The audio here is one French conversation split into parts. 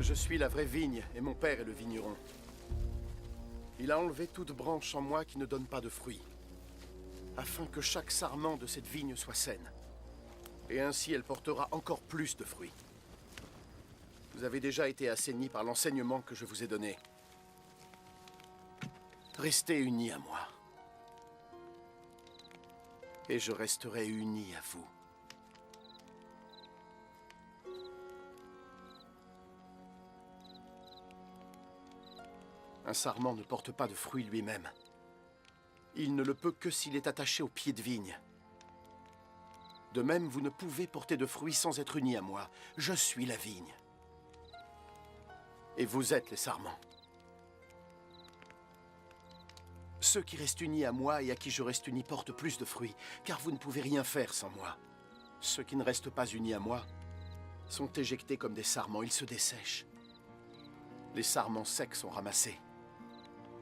Je suis la vraie vigne, et mon père est le vigneron. Il a enlevé toute branche en moi qui ne donne pas de fruits, afin que chaque sarment de cette vigne soit saine. Et ainsi elle portera encore plus de fruits. Vous avez déjà été assaini par l'enseignement que je vous ai donné. Restez unis à moi. Et je resterai uni à vous. Un sarment ne porte pas de fruit lui-même. Il ne le peut que s'il est attaché au pied de vigne. De même, vous ne pouvez porter de fruits sans être unis à moi. Je suis la vigne. Et vous êtes les sarments. Ceux qui restent unis à moi et à qui je reste uni portent plus de fruits, car vous ne pouvez rien faire sans moi. Ceux qui ne restent pas unis à moi sont éjectés comme des sarments, ils se dessèchent. Les sarments secs sont ramassés,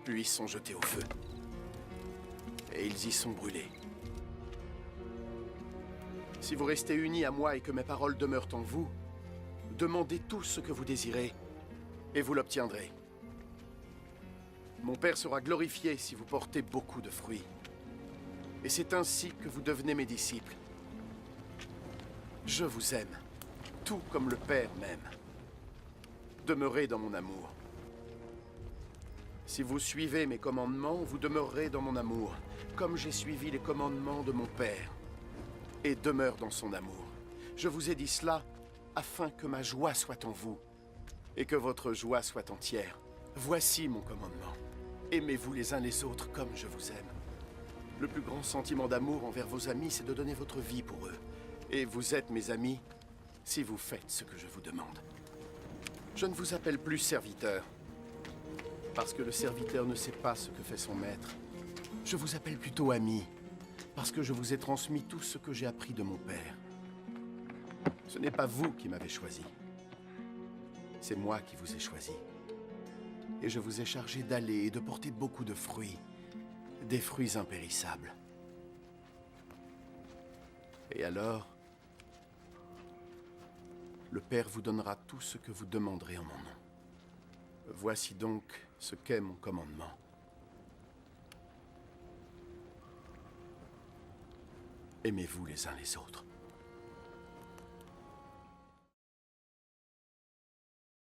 puis sont jetés au feu. Et ils y sont brûlés. Si vous restez unis à moi et que mes paroles demeurent en vous, demandez tout ce que vous désirez, et vous l'obtiendrez. Mon Père sera glorifié si vous portez beaucoup de fruits. Et c'est ainsi que vous devenez mes disciples. Je vous aime, tout comme le Père m'aime. Demeurez dans mon amour. Si vous suivez mes commandements, vous demeurerez dans mon amour, comme j'ai suivi les commandements de mon Père, et demeure dans son amour. Je vous ai dit cela afin que ma joie soit en vous, et que votre joie soit entière. Voici mon commandement. Aimez-vous les uns les autres comme je vous aime. Le plus grand sentiment d'amour envers vos amis, c'est de donner votre vie pour eux. Et vous êtes mes amis si vous faites ce que je vous demande. Je ne vous appelle plus serviteur, parce que le serviteur ne sait pas ce que fait son maître. Je vous appelle plutôt ami, parce que je vous ai transmis tout ce que j'ai appris de mon Père. Ce n'est pas vous qui m'avez choisi. C'est moi qui vous ai choisi. Et je vous ai chargé d'aller et de porter beaucoup de fruits, des fruits impérissables. Et alors, le Père vous donnera tout ce que vous demanderez en mon nom. Voici donc ce qu'est mon commandement. Aimez-vous les uns les autres.